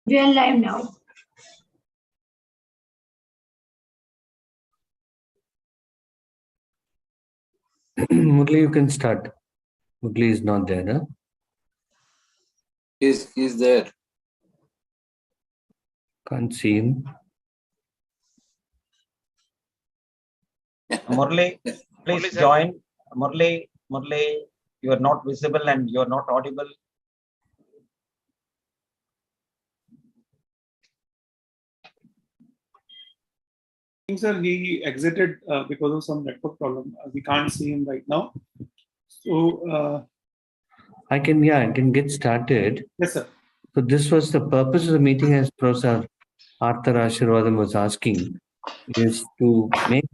We are live now. Murli, you can start. Murli is not there, huh? He's there. Can't see him. Murli, please join. Murli, you are not visible and you are not audible. Sir, he exited because of some network problem. We can't see him right now. So, I can get started. yes, sir. So this was the purpose of the meeting, as Professor Arthur Ashirvadam was asking, is to make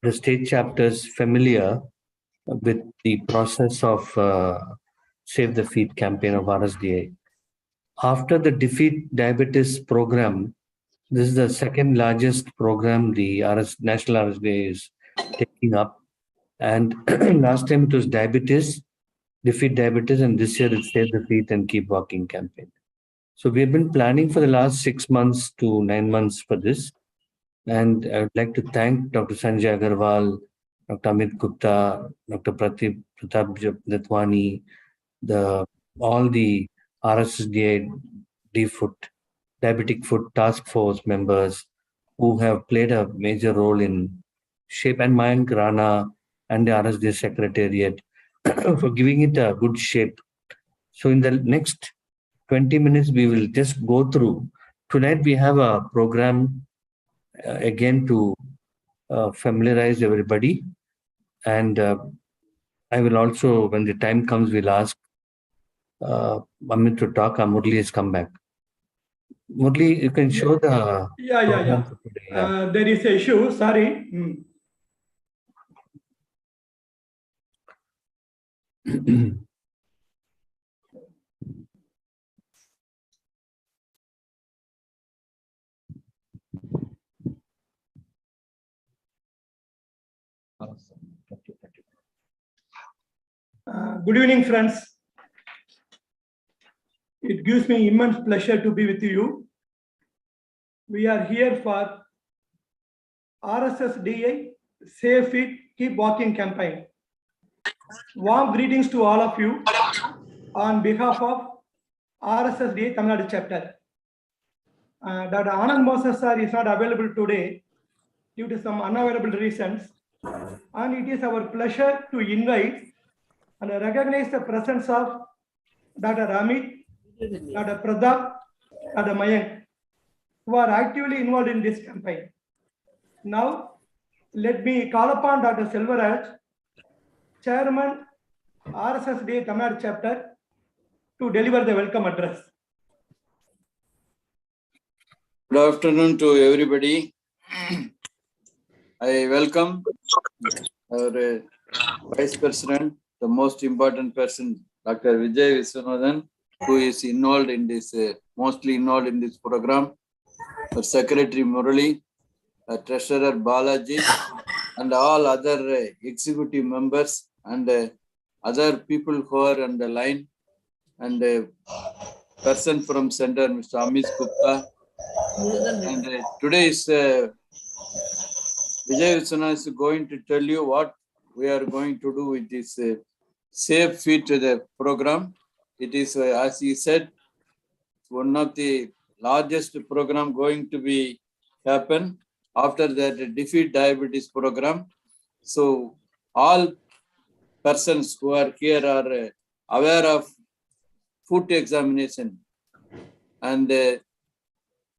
the state chapters familiar with the process of Save the Feet campaign of RSDI. After the Defeat Diabetes program, this is the second largest program the National RSDI is taking up. And last time it was diabetes, Defeat Diabetes, and this year it's Save the Feet and Keep Walking campaign. So we have been planning for the last 6 months to 9 months for this. And I would like to thank Dr. Sanjay Agarwal, Dr. Amit Gupta, Dr. Pratap Datwani, all the RSSDI Diabetic Foot Task Force members who have played a major role in shape, and Mayank Rana and the RSDI Secretariat for giving it a good shape. So in the next 20 minutes, we will just go through. Tonight we have a program again to familiarize everybody. And I will also, when the time comes, we'll ask Amit to talk. Murli has come back. Murli, you can show the... Yeah. There is an issue, sorry. Good evening, friends. It gives me immense pleasure to be with you. We are here for RSSDI Save Feet, Keep Walking campaign. Warm greetings to all of you on behalf of RSSDI Tamilnadu chapter. Dr. Anand Moses sir is not available today due to some unavoidable reasons, and it is our pleasure to invite and recognize the presence of Dr. Amit, Dr. Pratap, Dr. Mayank, who are actively involved in this campaign. Now, let me call upon Dr. Selvaraj, Chairman, RSSDI Tamilnadu chapter, to deliver the welcome address. Good afternoon to everybody. I welcome our Vice President, the most important person, Dr. Vijay Viswanathan, who is involved in this, mostly involved in this program, our Secretary Murali, our Treasurer Balaji, and all other executive members and other people who are on the line, and a person from center, Mr. Amit Gupta. And today is Vijay Viswanathan is going to tell you what we are going to do with this Safe Feet to the program. It is, as he said, one of the largest program going to be happen after that Defeat Diabetes program. So all persons who are here are aware of foot examination, and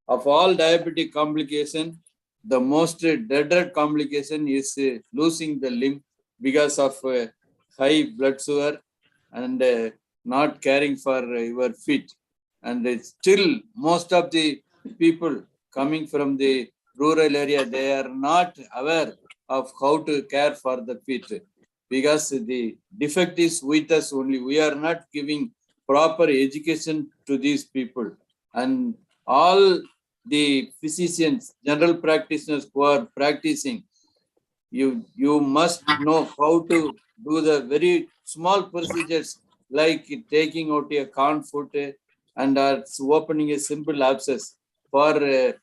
of all diabetic complication, the most dreaded complication is losing the limb because of high blood sugar and not caring for your feet. And still, most of the people coming from the rural area, they are not aware of how to care for the feet, because the defect is with us only. We are not giving proper education to these people. And all the physicians, general practitioners who are practicing, you must know how to do the very small procedures like taking out a corn foot and are opening a simple abscess. For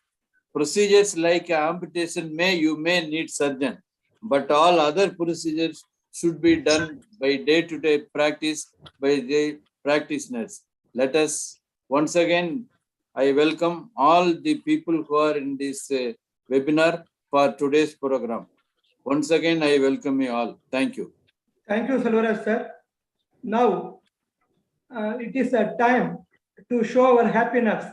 procedures like amputation, you may need surgeon, but all other procedures should be done by day-to-day practice by the practitioners. Let us once again, I welcome all the people who are in this webinar for today's program. Once again, I welcome you all. Thank you. Thank you, Selvaraj sir. Now, it is a time to show our happiness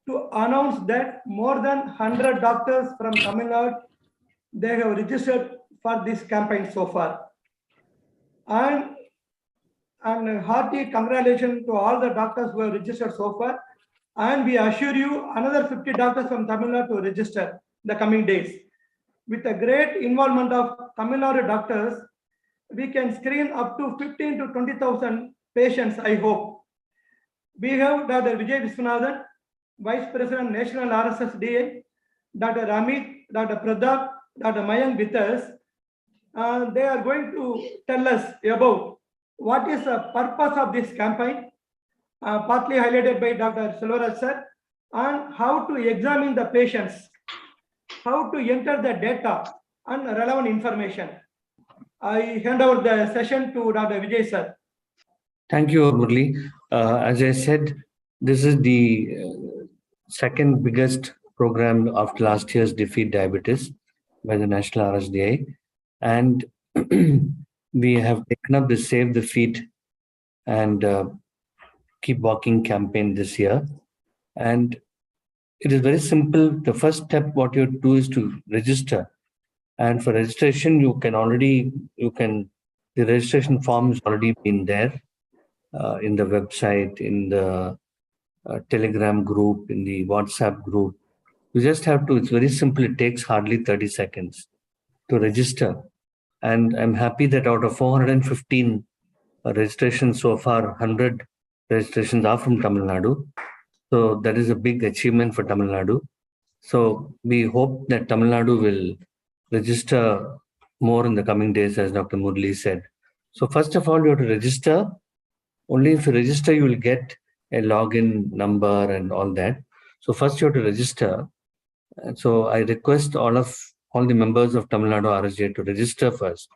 to announce that more than 100 doctors from Tamil Nadu, they have registered for this campaign so far. And hearty congratulations to all the doctors who have registered so far. And we assure you another 50 doctors from Tamil Nadu to register the coming days. With a great involvement of Tamil Nadu doctors, we can screen up to 15 to 20,000 patients, I hope. We have Dr. Vijay Viswanathan, Vice President, National RSSDI, Dr. Amit, Dr. Pradap, Dr. Mayank with us. They are going to tell us about what is the purpose of this campaign, partly highlighted by Dr. Selvaraj sir, and how to examine the patients, how to enter the data and relevant information. I hand over the session to Dr. Vijay sir. Thank you, Murli. As I said, this is the second biggest program after last year's Defeat Diabetes by the National RSDI. And we have taken up the Save the Feet and Keep Walking campaign this year. And it is very simple. The first step, what you do is to register. And for registration, the registration form has already been there in the website, in the Telegram group, in the WhatsApp group. You just have to, it's very simple. It takes hardly 30 seconds to register. And I'm happy that out of 415 registrations so far, 100 registrations are from Tamil Nadu. So that is a big achievement for Tamil Nadu. So we hope that Tamil Nadu will register more in the coming days, as Dr. Murli said. So first of all, you have to register. Only if you register, you will get a login number and all that. So first you have to register. And so I request all the members of Tamil Nadu RSJ to register first.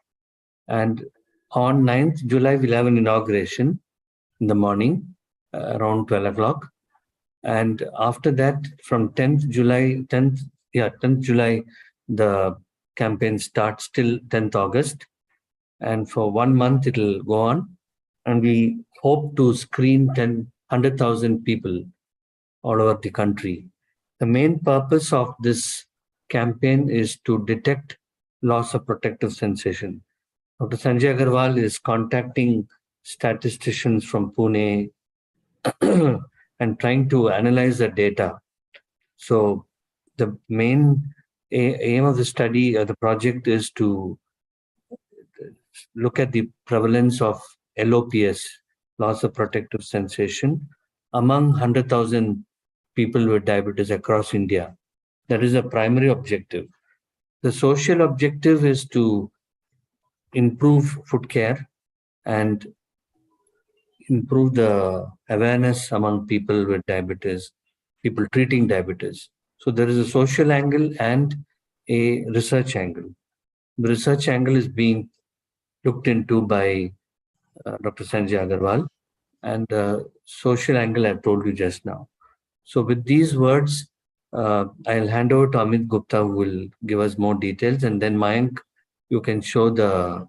And on 9th July, we'll have an inauguration in the morning around 12 o'clock. And after that, from 10th July, the campaign starts till 10th August. And for 1 month, it will go on. And we hope to screen 100,000 people all over the country. The main purpose of this campaign is to detect loss of protective sensation. Dr. Sanjay Agarwal is contacting statisticians from Pune and trying to analyze the data. So the main aim of the study or the project is to look at the prevalence of LOPS, loss of protective sensation, among 100,000 people with diabetes across India. That is a primary objective. The social objective is to improve foot care and improve the awareness among people with diabetes, people treating diabetes. So there is a social angle and a research angle. The research angle is being looked into by Dr. Sanjay Agarwal, and social angle I told you just now. So with these words, I'll hand over to Amit Gupta, who will give us more details, and then Mayank, you can show the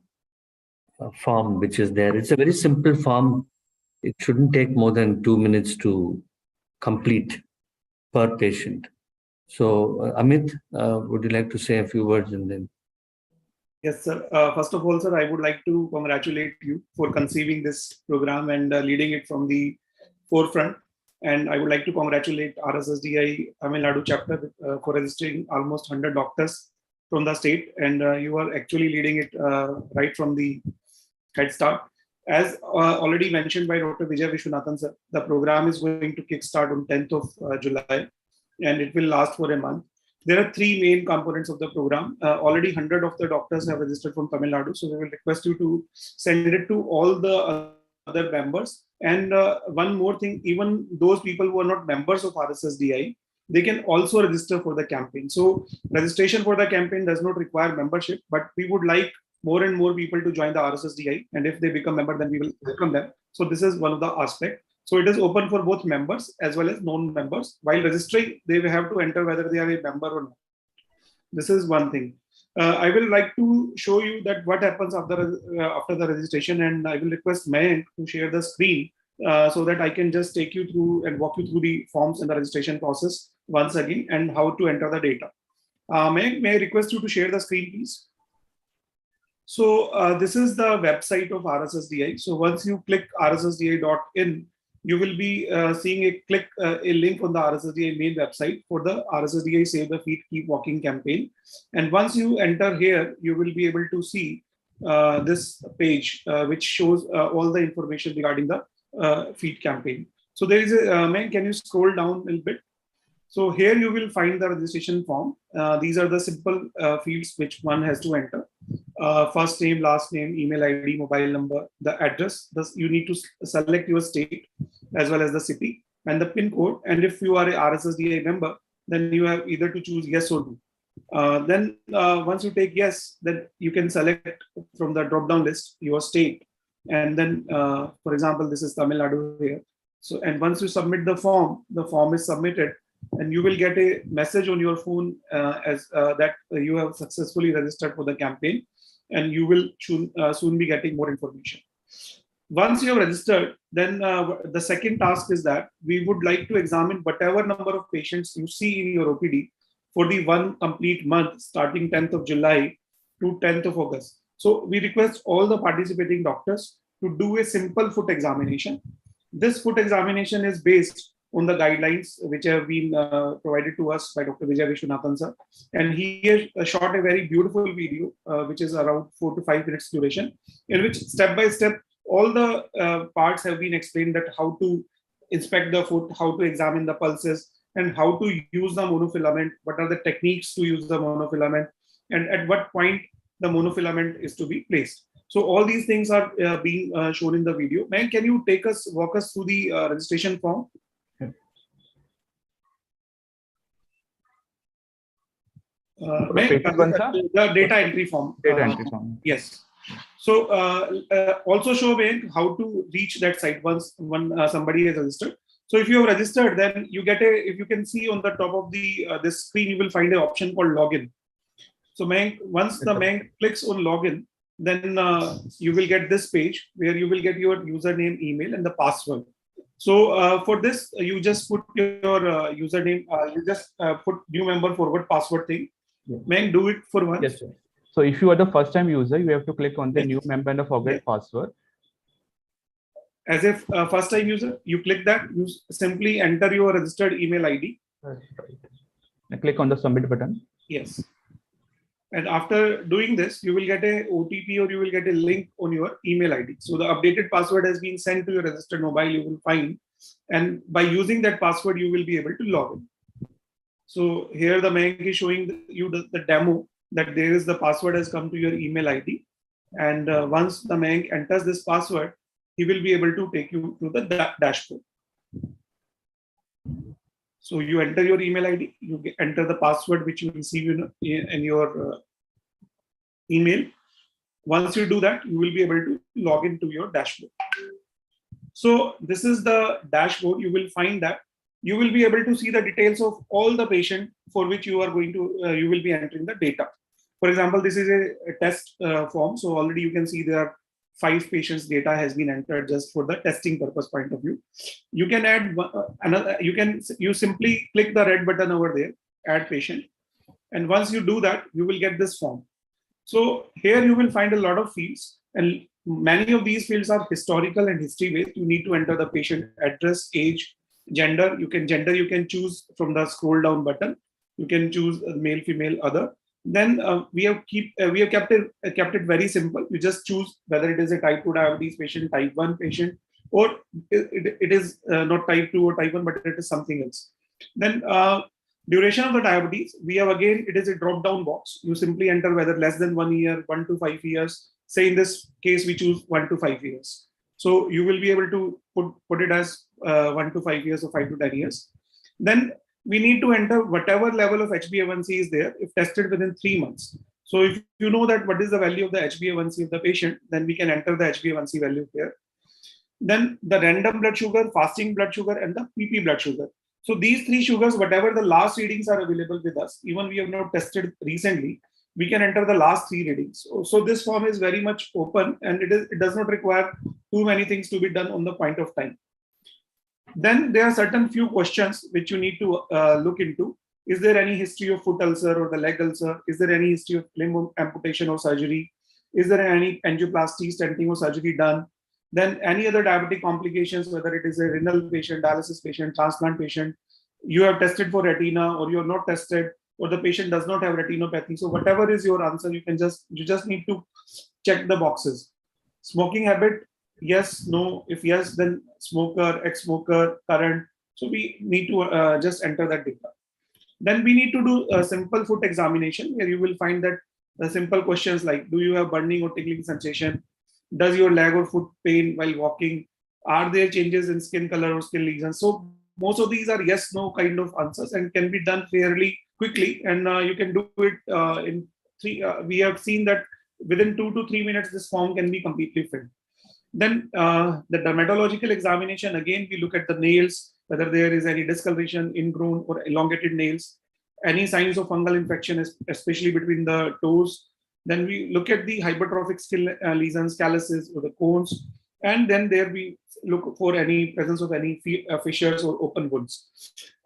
form which is there. It's a very simple form. It shouldn't take more than 2 minutes to complete per patient. So Amit, would you like to say a few words and then? Yes, sir. First of all, sir, I would like to congratulate you for conceiving this program and leading it from the forefront. And I would like to congratulate RSSDI Tamil Nadu chapter for registering almost 100 doctors from the state. And you are actually leading it right from the head start. As already mentioned by Dr. Vijay Viswanathan, sir, the program is going to kickstart on 10th of July, and it will last for a month. There are three main components of the program. Already 100 of the doctors have registered from Tamil Nadu. So we will request you to send it to all the other members. And one more thing, even those people who are not members of RSSDI, they can also register for the campaign. So registration for the campaign does not require membership, but we would like more and more people to join the RSSDI. And if they become member, then we will welcome them. So this is one of the aspects. So it is open for both members as well as non-members. While registering, they will have to enter whether they are a member or not. This is one thing. I will like to show you that what happens after the registration, and I will request Mayank to share the screen so that I can just take you through and walk you through the forms and the registration process once again and how to enter the data. Mayank, may I request you to share the screen, please? So this is the website of RSSDI. So once you click rssdi.in, you will be seeing a link on the RSSDI main website for the RSSDI Save the Feet Keep Walking campaign. And once you enter here, you will be able to see this page, which shows all the information regarding the feet campaign. So there is a, man, can you scroll down a little bit? So here you will find the registration form. These are the simple fields which one has to enter. First name, last name, email ID, mobile number, the address. Thus you need to select your state as well as the city and the PIN code. And if you are a RSSDI member, then you have either to choose yes or no. Then once you take yes, then you can select from the drop-down list your state. And then, for example, this is Tamilnadu here. So, and once you submit the form is submitted, and you will get a message on your phone as that you have successfully registered for the campaign, and you will soon be getting more information. Once you have registered, then the second task is that we would like to examine whatever number of patients you see in your OPD for the one complete month starting 10th of July to 10th of August. So we request all the participating doctors to do a simple foot examination. This foot examination is based on the guidelines which have been provided to us by Dr. Vijay Vishwanathan sir. And he has shot a very beautiful video, which is around 4 to 5 minutes duration, in which step by step, all the parts have been explained, that how to inspect the foot, how to examine the pulses, and how to use the monofilament, what are the techniques to use the monofilament, and at what point the monofilament is to be placed. So all these things are being shown in the video. Man, can you walk us through the registration form? The data entry form. Yes. So also show how to reach that site once somebody has registered. So if you have registered, then you get if you can see on the top of the this screen, you will find an option called login. So once the man clicks on login, then you will get this page where you will get your username, email, and the password. So for this, you just put your username, you just put new member forward password thing. Yeah. May do it for once. Yes, sir. So if you are the first time user, you have to click on the new member and forget password. As if first time user, you click that, you simply enter your registered email ID. That's right. And click on the submit button. Yes. And after doing this, you will get a OTP or you will get a link on your email ID. So the updated password has been sent to your registered mobile, you will find. And by using that password, you will be able to log in. So here the Mayank is showing you the demo that there is the password has come to your email ID. And once the Mayank enters this password, he will be able to take you to the dashboard. So you enter your email ID, you enter the password which you receive in your email. Once you do that, you will be able to log into your dashboard. So this is the dashboard. You will find that you will be able to see the details of all the patient for which you are going to, you will be entering the data. For example, this is a test form. So already you can see there are 5 patients data has been entered just for the testing purpose point of view. You can add another, you simply click the red button over there, add patient. And once you do that, you will get this form. So here you will find a lot of fields, and many of these fields are historical and history based. You need to enter the patient address, age, gender. You can choose from the scroll down button. You can choose male, female, other. Then we have kept it very simple. You just choose whether it is a type 2 diabetes patient, type 1 patient, or it is not type 2 or type 1, but it is something else. Then duration of the diabetes, we have again, it is a drop down box. You simply enter whether less than 1 year, 1 to 5 years. Say in this case, we choose 1 to 5 years. So you will be able to put it as 1 to 5 years or 5 to 10 years. Then we need to enter whatever level of HbA1c is there if tested within 3 months. So if you know that what is the value of the HbA1c of the patient, then we can enter the HbA1c value here. Then the random blood sugar, fasting blood sugar, and the PP blood sugar. So these 3 sugars, whatever the last readings are available with us, even we have not tested recently, we can enter the last 3 readings. So this form is very much open, and it does not require too many things to be done on the point of time. Then there are certain few questions which you need to look into. Is there any history of foot ulcer or the leg ulcer? Is there any history of limb amputation or surgery? Is there any angioplasty, stenting or surgery done? Then any other diabetic complications, whether it is a renal patient, dialysis patient, transplant patient, you have tested for retina or you have not tested, or the patient does not have retinopathy. So whatever is your answer, you just need to check the boxes. Smoking habit, yes, no. If yes, then smoker, ex-smoker, current. So we need to just enter that data. Then we need to do a simple foot examination where you will find that the simple questions like, do you have burning or tingling sensation? Does your leg or foot pain while walking? Are there changes in skin color or skin lesions? So most of these are yes, no kind of answers and can be done fairly quickly. And you can do it in 3. We have seen that within 2 to 3 minutes, this form can be completely filled. Then the dermatological examination, again, we look at the nails, whether there is any discoloration, ingrown or elongated nails, any signs of fungal infection, especially between the toes. Then we look at the hypertrophic skin lesions, calluses or the cones. And then there we look for any presence of any fissures or open wounds.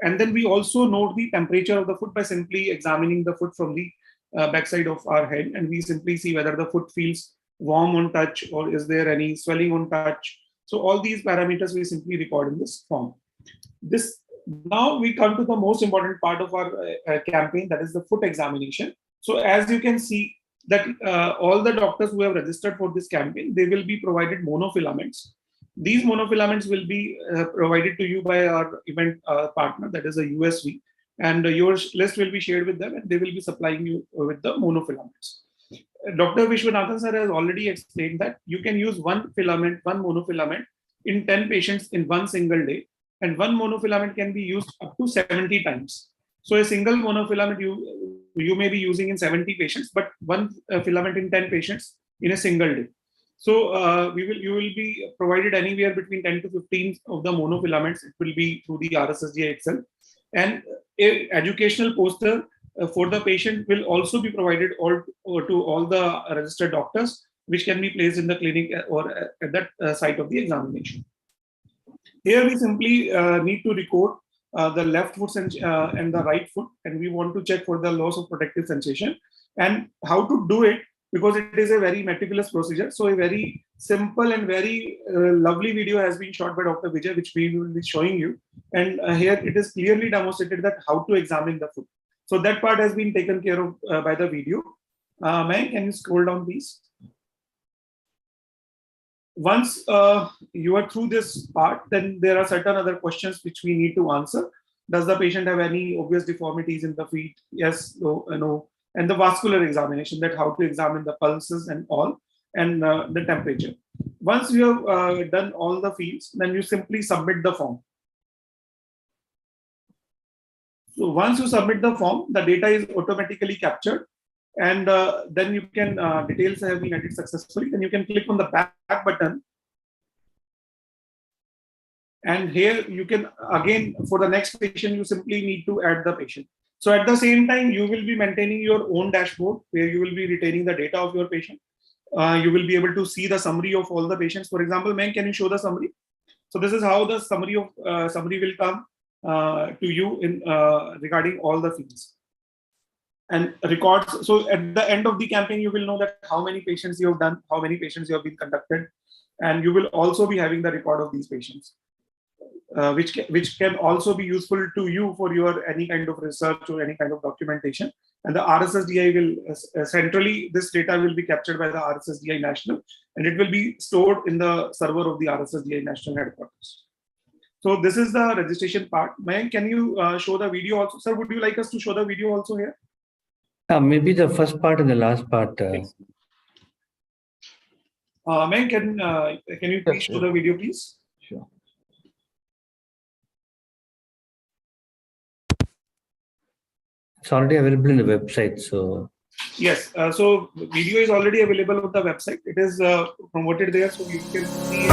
And then we also note the temperature of the foot by simply examining the foot from the backside of our head. And we simply see whether the foot feels warm on touch or is there any swelling on touch. So all these parameters we simply record in this form. Now we come to the most important part of our campaign, that is the foot examination. So as you can see that all the doctors who have registered for this campaign, they will be provided monofilaments. These monofilaments will be provided to you by our event partner, that is a USV, and your list will be shared with them and they will be supplying you with the monofilaments. Dr. Vishwanathan sir has already explained that you can use one monofilament in 10 patients in one single day, and one monofilament can be used up to 70 times. So a single monofilament you may be using in 70 patients, but one filament in 10 patients in a single day. So you will be provided anywhere between 10 to 15 of the monofilaments. It will be through the RSSDI itself. And a educational poster for the patient will also be provided to all the registered doctors, which can be placed in the clinic or at that site of the examination. Here we simply need to record the left foot and the right foot, and we want to check for the loss of protective sensation and how to do it, because it is a very meticulous procedure. So a very simple and very lovely video has been shot by Dr. Vijay, which we will be showing you. And here it is clearly demonstrated that how to examine the foot. So that part has been taken care of by the video. May, can you scroll down, please? Once you are through this part, then there are certain other questions which we need to answer. Does the patient have any obvious deformities in the feet? Yes, no, no. And the vascular examination, that how to examine the pulses and all, and the temperature. Once you have done all the fields, then you simply submit the form. So once you submit the form, the data is automatically captured, and then you can, details have been added successfully. Then you can click on the back button. And here you can, again, for the next patient, you simply need to add the patient. So at the same time, you will be maintaining your own dashboard where you will be retaining the data of your patient. You will be able to see the summary of all the patients. For example, Ma'am, can you show the summary? So this is how the summary will come to you in regarding all the fields and records. So at the end of the campaign, you will know that how many patients you have done, how many patients you have been conducted, and you will also be having the record of these patients. Which can also be useful to you for your any kind of research or any kind of documentation. And the RSSDI will centrally, this data will be captured by the RSSDI National, and it will be stored in the server of the RSSDI National headquarters. So this is the registration part. Mayank, can you show the video also? Sir, would you like us to show the video also here? Maybe the first part and the last part. Ma'am, can you please show the video, please? Sure. It's already available in the website. So Yes. So video is already available on the website. It is promoted there, so you can see.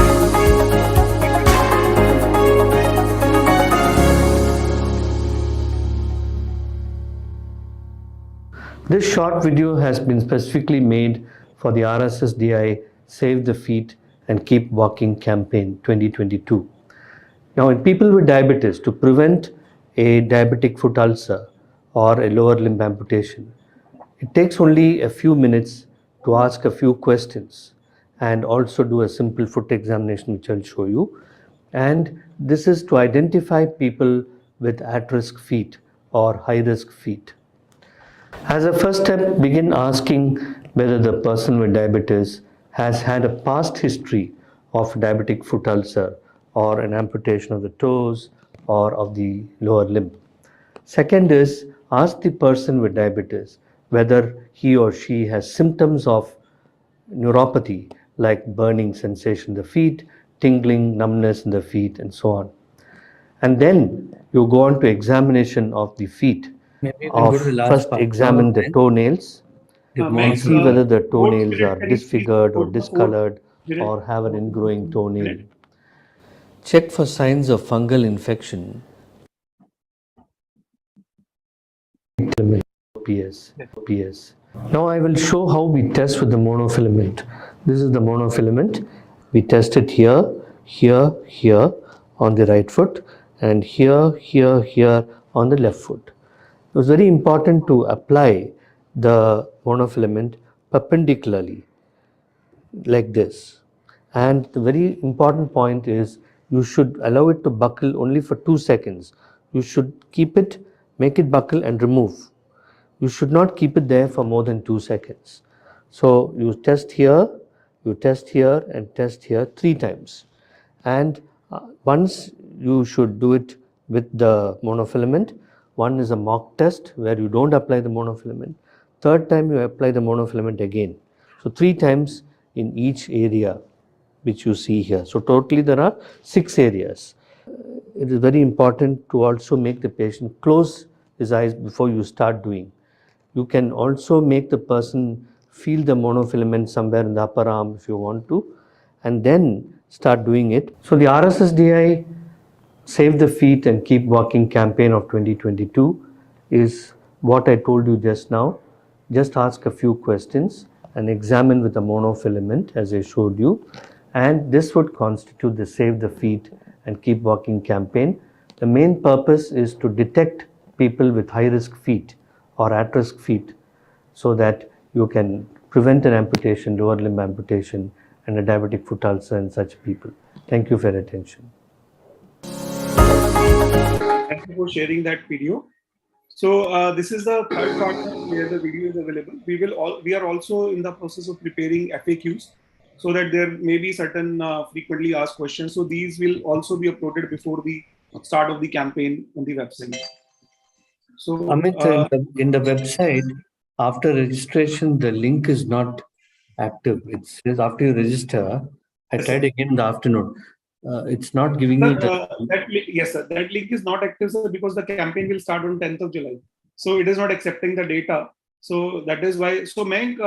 this short video has been specifically made for the RSSDI Save the Feet and Keep Walking campaign 2022. Now, in people with diabetes, to prevent a diabetic foot ulcer or a lower limb amputation, it takes only a few minutes to ask a few questions and also do a simple foot examination, which I'll show you. And this is to identify people with at-risk feet or high-risk feet. As a first step, begin asking whether the person with diabetes has had a past history of diabetic foot ulcer or an amputation of the toes or of the lower limb. Second is, ask the person with diabetes whether he or she has symptoms of neuropathy like burning sensation in the feet, tingling, numbness in the feet, and so on. And then you go on to examination of the feet. Maybe you can go to the last First part. examine the toenails and see whether the toenails are disfigured or discolored or have an ingrowing toenail. Check for signs of fungal infection. PS. Now I will show how we test with the monofilament. This is the monofilament. We test it here, here, here on the right foot, and here, here, here on the left foot. It was very important to apply the monofilament perpendicularly like this. And the very important point is you should allow it to buckle only for 2 seconds. You should keep it, make it buckle and remove. You should not keep it there for more than 2 seconds. So you test here, and test here 3 times. And once you should do it with the monofilament. One is a mock test where you don't apply the monofilament. Third time you apply the monofilament again. So 3 times in each area which you see here. So totally there are 6 areas. It is very important to also make the patient close his eyes before you start doing. You can also make the person feel the monofilament somewhere in the upper arm if you want to, and then start doing it. So the RSSDI Save the Feet and Keep Walking campaign of 2022 is what I told you just now. Just ask a few questions and examine with the monofilament as I showed you, and this would constitute the Save the Feet and Keep Walking campaign. The main purpose is to detect people with high-risk feet or at-risk feet so that you can prevent an amputation, lower limb amputation, and a diabetic foot ulcer in such people. Thank you for your attention. Thank you for sharing that video. So this is the third part where the video is available. We are also in the process of preparing FAQs so that there may be certain frequently asked questions. So these will also be uploaded before the start of the campaign on the website. So Amit, in the website, after registration, the link is not active. It says after you register, I tried again in the afternoon. It's not giving you the... yes, sir. That link is not active, sir, because the campaign will start on 10th of July. So it is not accepting the data. So that is why. So Mayank,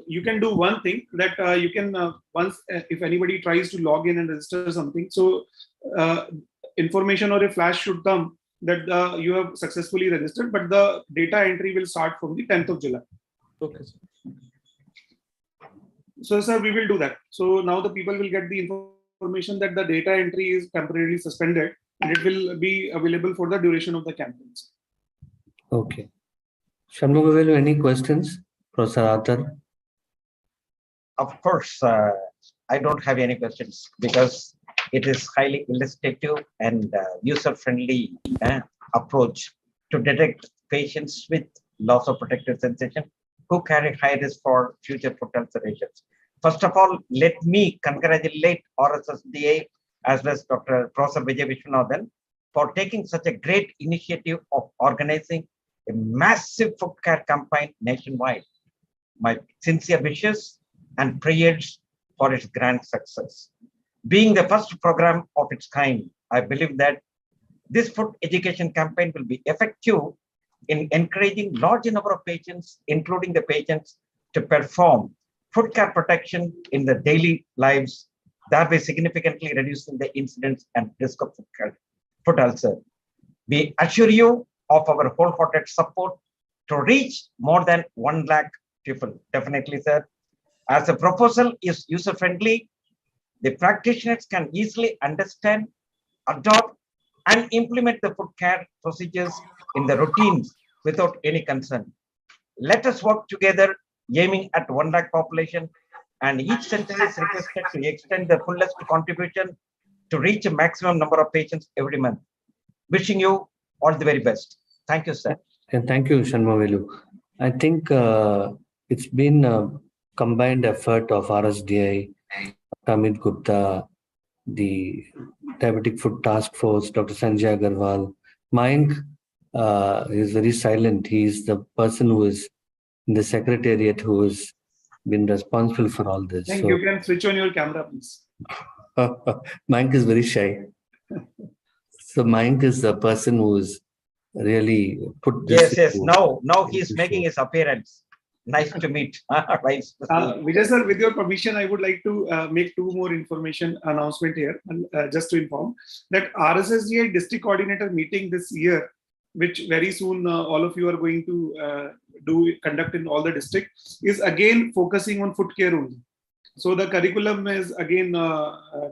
you can do one thing that you can once if anybody tries to log in and register something, so information or a flash should come that you have successfully registered, but the data entry will start from the 10th of July. Okay, sir. So, sir, we will do that. So now the people will get the information that the data entry is temporarily suspended and it will be available for the duration of the campaigns. Okay. Shanmugavelu, any questions? Professor Arthur? Of course, I don't have any questions because it is highly illustrative and user-friendly approach to detect patients with loss of protective sensation who carry high risk for future foot ulcerations. First of all, let me congratulate RSSDI as well as Dr. Professor Vijay Vishwanathan for taking such a great initiative of organizing a massive foot care campaign nationwide. My sincere wishes and prayers for its grand success. Being the first program of its kind, I believe that this food education campaign will be effective in encouraging large number of patients, including the patients, to perform food care protection in their daily lives, thereby significantly reducing the incidence and risk of food ulcer. We assure you of our wholehearted support to reach more than 1 lakh people. Definitely, sir. As the proposal is user-friendly, the practitioners can easily understand, adopt, and implement the food care procedures in the routines without any concern. Let us work together, aiming at 1 lakh population, and each center is requested to extend the fullest contribution to reach a maximum number of patients every month. Wishing you all the very best. Thank you, sir. And thank you, Shanmavelu. I think it's been a combined effort of RSDI, Amit Gupta, the Diabetic Food Task Force, Dr. Sanjay Agarwal. Mayank is very silent. He is the person who is in the secretariat who has been responsible for all this. Thank you. You can switch on your camera, please. Mayank is very shy. So Mayank is the person who is really put this. Yes. Now he is making his appearance. Nice to meet. Nice to see. Vijay sir, with your permission, I would like to make two more information announcement here, just to inform that RSSDI district coordinator meeting this year, which very soon all of you are going to conduct in all the districts, is again focusing on foot care only. So the curriculum is again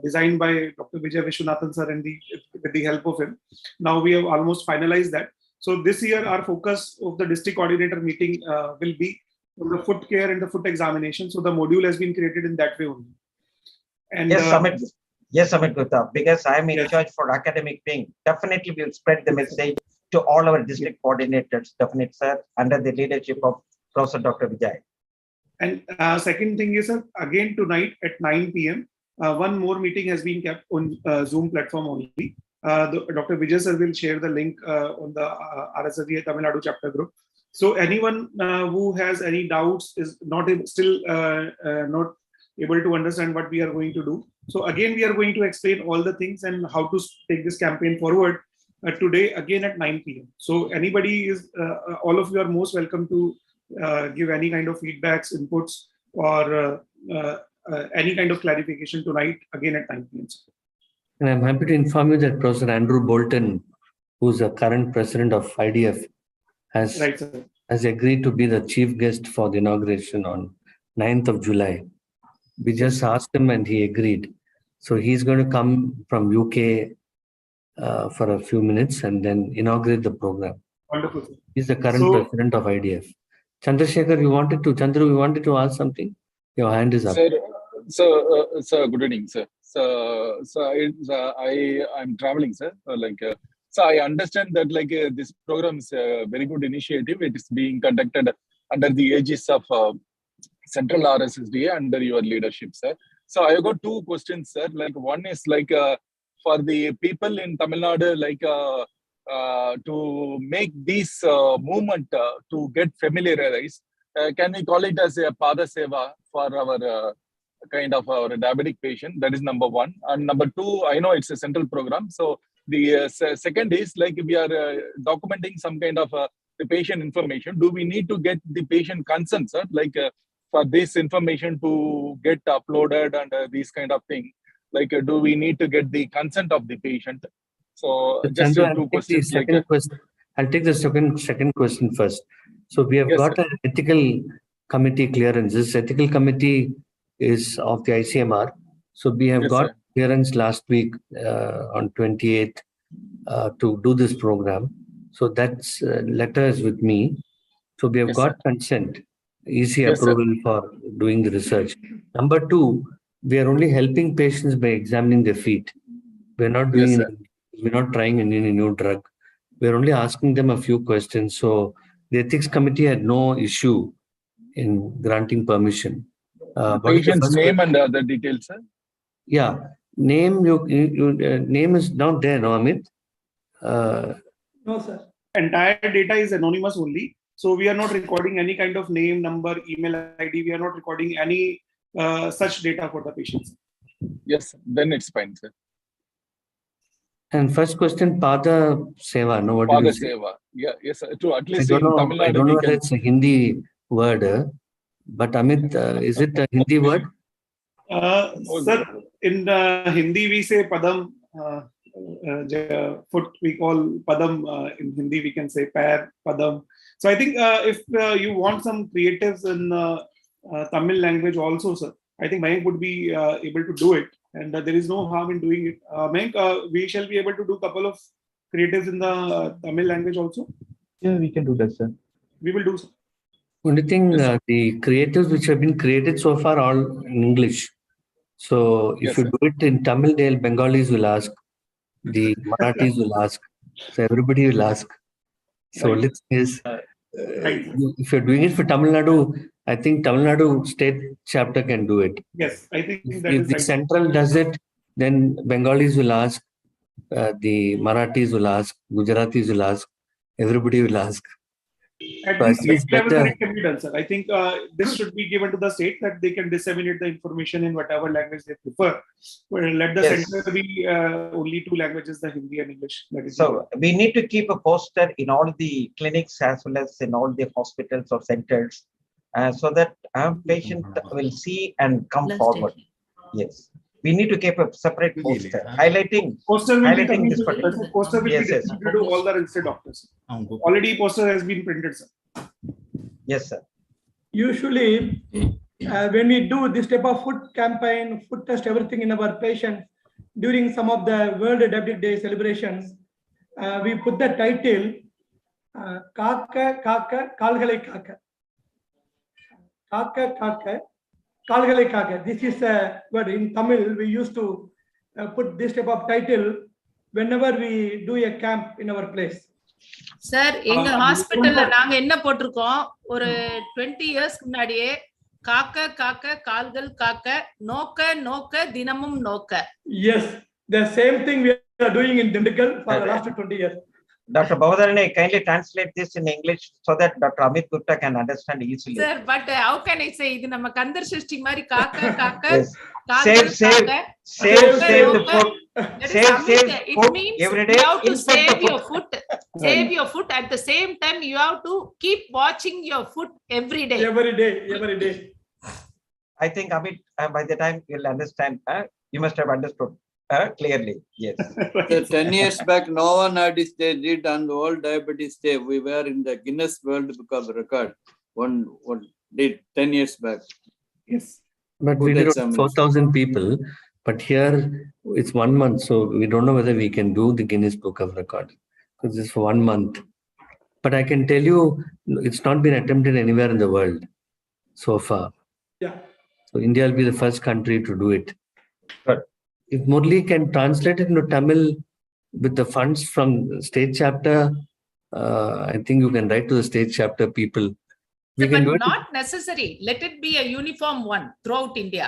designed by Dr. Vijay Vishwanathan sir and with the help of him. Now we have almost finalized that. So this year our focus of the district coordinator meeting will be on the foot care and the foot examination. So the module has been created in that way only. And yes, Amit Gupta, because I am in charge for academic wing. Definitely we'll spread the message to all our district coordinators, definitely, sir, under the leadership of Professor Dr. Vijay. And second thing is, sir, again tonight at 9 p.m., one more meeting has been kept on Zoom platform only. Dr. Vijay sir will share the link on the RSSDI Tamilnadu chapter group. So anyone who has any doubts is not still not able to understand what we are going to do. So again, we are going to explain all the things and how to take this campaign forward today again at 9 p.m. So anybody is, all of you are most welcome to give any kind of feedbacks, inputs, or any kind of clarification tonight again at 9 p.m. And I'm happy to inform you that Professor Andrew Bolton, who's the current president of IDF, has agreed to be the chief guest for the inauguration on 9th of July. We just asked him and he agreed. So he's going to come from UK for a few minutes and then inaugurate the program. Wonderful. He's the current president of IDF. Chandrasekhar, you wanted to ask something? Your hand is up. Sir, good evening, sir. I'm traveling, sir. So I understand that this program is a very good initiative. It is being conducted under the aegis of Central RSSDA under your leadership, sir. So I have got two questions, sir. One is for the people in Tamil Nadu, to make this movement to get familiarized, can we call it as a Pada Seva for our kind of our diabetic patient? That is number one. And number two, I know it's a central program. So the second is we are documenting some kind of the patient information. Do we need to get the patient consent, sir? For this information to get uploaded and these kind of thing, do we need to get the consent of the patient? So just two questions. I'll take the second question first. So we have got an ethical committee clearance. This ethical committee is of the ICMR. So we have got clearance last week on 28th to do this program. So that's letter is with me. So we have got consent, easy approval for doing the research. Number two, we are only helping patients by examining their feet. We're not doing we're not trying any new drug. We're only asking them a few questions. So the ethics committee had no issue in granting permission. Patient's name and other details, sir? Yeah. Name name is not there, no, Amit? No, sir. Entire data is anonymous only. So we are not recording any kind of name, number, email ID. We are not recording any such data for the patients. Yes, then it's fine, sir. And first question, Pada Seva. No, what did you Father say? Seva. Yeah, yes, sir. True. At I least in don't know. Tamil I Nadu, don't know we whether can. it's a Hindi word, but Amit, is it a Hindi word? Sir, in Hindi we say Padam. Foot we call Padam. In Hindi we can say Pair, Padam. So I think if you want some creatives in Tamil language also, sir, I think Mayank would be able to do it. And there is no harm in doing it. Mayank, we shall be able to do a couple of creatives in the Tamil language also. Yeah, we can do that, sir. We will do so. Only thing, the creatives which have been created so far all in English. So if Yes, you sir. do it in Tamil, Bengalis will ask, the Marathis will ask, so everybody will ask. So Right. only thing is, Right. if you're doing it for Tamil Nadu, I think Tamil Nadu state chapter can do it. Yes, I think that If is the right. central does it, then Bengalis will ask, the Marathis will ask, Gujaratis will ask, everybody will ask. At So the I think it's state level, better. it can be done, sir. I think this should be given to the state that they can disseminate the information in whatever language they prefer. Well, let the Yes. center be only two languages, the Hindi and English. That is So we need to keep a poster in all the clinics as well as in all the hospitals or centers, so that our patient will see and come forward. Yes, we need to keep a separate poster highlighting. poster will be highlighting this coming to, particular- poster will Yes, be yes. distributed to all the registered doctors. Already poster has been printed, sir. Yes, sir. Usually, when we do this type of food campaign, food test, everything in our patients, during some of the World Diabetic Day celebrations, we put the title, Kaka, Kaka, Kalgalai Kaka. Kaka, Kaka, Kalgalai Kaka. This is a word in Tamil. We used to put this type of title whenever we do a camp in our place. Sir எங்க ஹாஸ்பிடல்ல நாங்க என்ன போட்டிருக்கோம் ஒரு 20 இயர்ஸ்க்கு முன்னாடியே காக்க காக்க கால்கள் காக்க நோக்க நோக்க தினமும் நோக்க. Yes, the same thing we are doing in Dindigul for the last 20 years. Dr. Bhavadharani, kindly translate this in English so that Dr. Amit Gupta can understand easily. Sir, but how can I say இது நம்ம கந்தர் சஷ்டி மாதிரி காக்க காக்க Yes. கால்கள் Save the food. Save it food means every day. you have to Inspect save the your foot. Save your foot. At the same time, you have to keep watching your foot every day. Every day, every day. I think Amit, by the time you'll understand, you must have understood clearly. Yes. The 10 years back, Novo Nordisk they did on the World Diabetes Day. We were in the Guinness World Book of Record. One did 10 years back. Yes. But we did 4,000 people, but here it's 1 month, so we don't know whether we can do the Guinness Book of Record because it's for 1 month. But I can tell you, it's not been attempted anywhere in the world so far. Yeah. So India will be the first country to do it. But if Murli can translate it into Tamil with the funds from state chapter, I think you can write to the state chapter people. We can But do it. not necessary. Let it be a uniform one throughout India.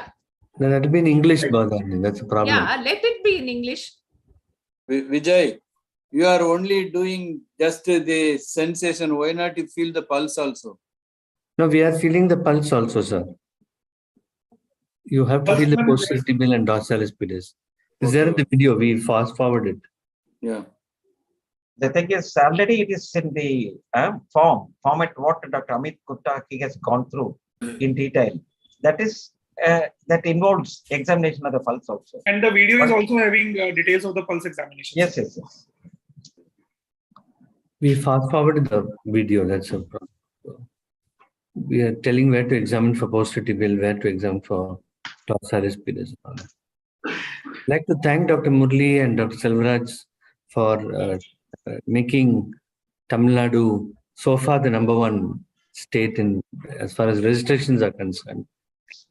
Then that will be in English, Bhavadharani. That's a problem. Yeah, let it be in English. Vijay, you are only doing just the sensation. Why not you feel the pulse also? No, we are feeling the pulse also, sir. You have to feel the post-tibial and dorsalis pedis. Is there in the video? We fast forward it. Yeah. the thing is, already it is in the format what Dr. Amit Gupta he has gone through in detail. That is that involves examination of the pulse also. And the video is also having details of the pulse examination. Yes, yes, yes. We fast forwarded the video. That's a problem. We are telling where to examine for post-tibial, where to examine for dorsalis pedis. I'd like to thank Dr. Murli and Dr. Selvaraj for making Tamil Nadu so far the #1 state in as far as registrations are concerned.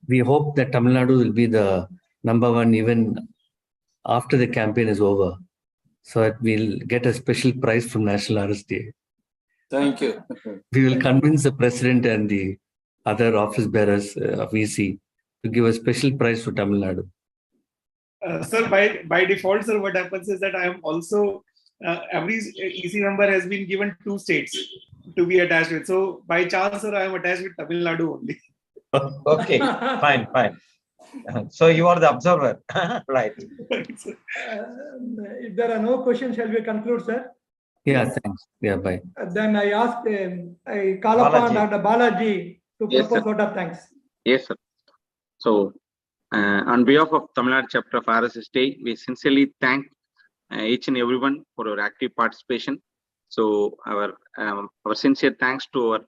We hope that Tamil Nadu will be the #1 even after the campaign is over, so that we'll get a special prize from National RSDI. Thank you. We will convince the president and the other office bearers of EC to give a special prize for Tamil Nadu. Sir, by default, sir, what happens is that I am also every EC member has been given 2 states to be attached with. So by chance, sir, I am attached with Tamil Nadu only. Okay, fine. So you are the observer, right? If there are no questions, shall we conclude, sir? Yeah, thanks. Yeah, bye. Then I ask, I call upon Balaji. Dr. Balaji to Yes, propose sir. vote of thanks. Yes, sir. So, on behalf of Tamilnadu chapter of RSSDI, we sincerely thank each and everyone for your active participation. So, our sincere thanks to our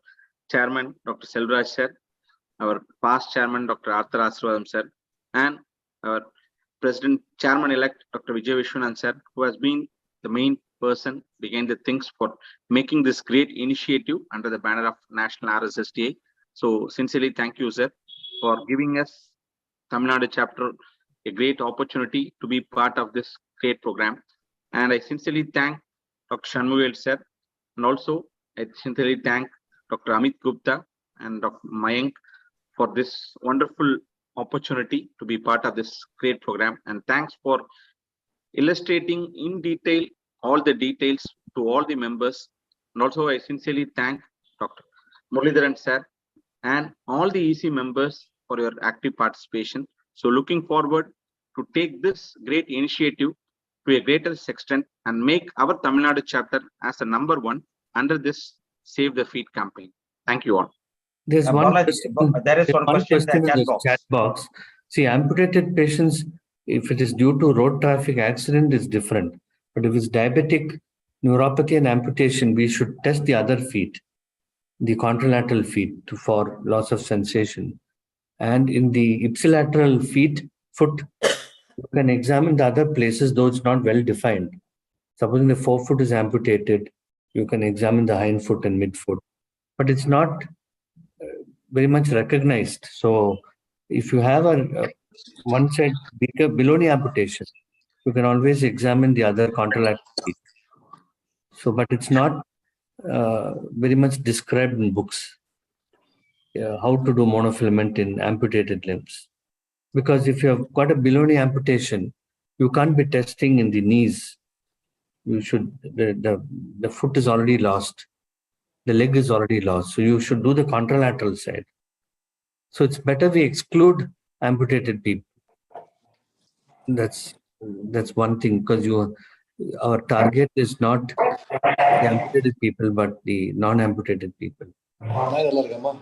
chairman, Dr. Selvaraj sir, our past chairman, Dr. Arthur Aswatham sir, and our president, chairman-elect, Dr. Vijay Vishwanan sir, who has been the main person behind the things for making this great initiative under the banner of National RSSDI. So, sincerely thank you, sir, for giving us Tamilnadu chapter a great opportunity to be part of this great program. And I sincerely thank Dr. Shanmugal sir, and also I sincerely thank Dr. Amit Gupta and Dr. Mayank for this wonderful opportunity to be part of this great program. And thanks for illustrating in detail all the details to all the members. And also I sincerely thank Dr. Muralidharan sir and all the EC members for your active participation. So looking forward to take this great initiative to a greater extent and make our Tamil Nadu chapter as the #1 under this Save the Feet campaign. Thank you all. There's one Balaji, question, there is there's one question in the chat box. chat box. See, amputated patients, if it is due to road traffic accident, is different. But if it's diabetic neuropathy and amputation, we should test the other feet, the contralateral feet, for loss of sensation. And in the ipsilateral foot, you can examine the other places, though it's not well defined. Supposing the forefoot is amputated, you can examine the hind foot and midfoot, but it's not very much recognized. So if you have a one side below the amputation, you can always examine the other contralateral feet. So, but it's not very much described in books, how to do monofilament in amputated limbs. Because if you have got a below knee amputation, you can't be testing in the knees. You should, the foot is already lost. The leg is already lost. So you should do the contralateral side. So it's better we exclude amputated people. That's one thing, because our target is not the amputated people, but the non-amputated people. So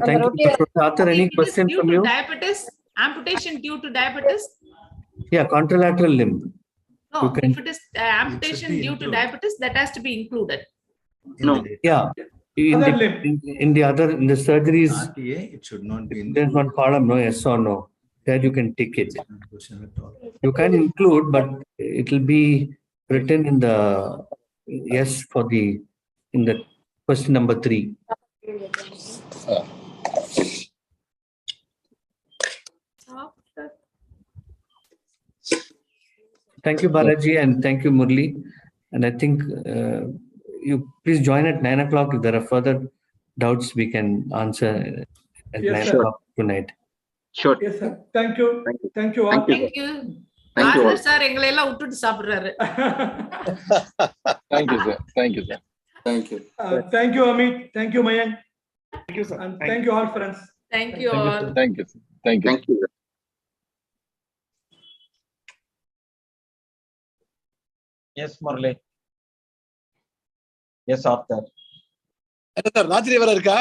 thank you. Arthur, any question from you? Diabetes, amputation due to diabetes? Yeah, contralateral limb. No, if it is amputation due to diabetes, that has to be included. No. Yeah. In the surgeries, RTA, it should not be. There's one column, no, yes or no. There you can tick it. You can include, but it will be written in the yes in the question number 3. Thank you, Balaji, and thank you, Murli. And I think you please join at 9 o'clock. If there are further doubts, we can answer at 9 o'clock tonight. Sure. Yes, sir. Thank you. Thank you all. Thank you. Thank you all. Sir, எங்களை எல்லாம் விட்டுட்டு சாப்பிடுறாரு. Thank you, sir. Thank you, sir. Thank you. Thank you, Amit. Thank you, Mayank. Thank you, sir. And thank you all, friends. Thank you all. Thank you, sir. Thank you. Thank you. Yes, Murali. Yes, Arthur. ராத்திரி வர இருக்கா?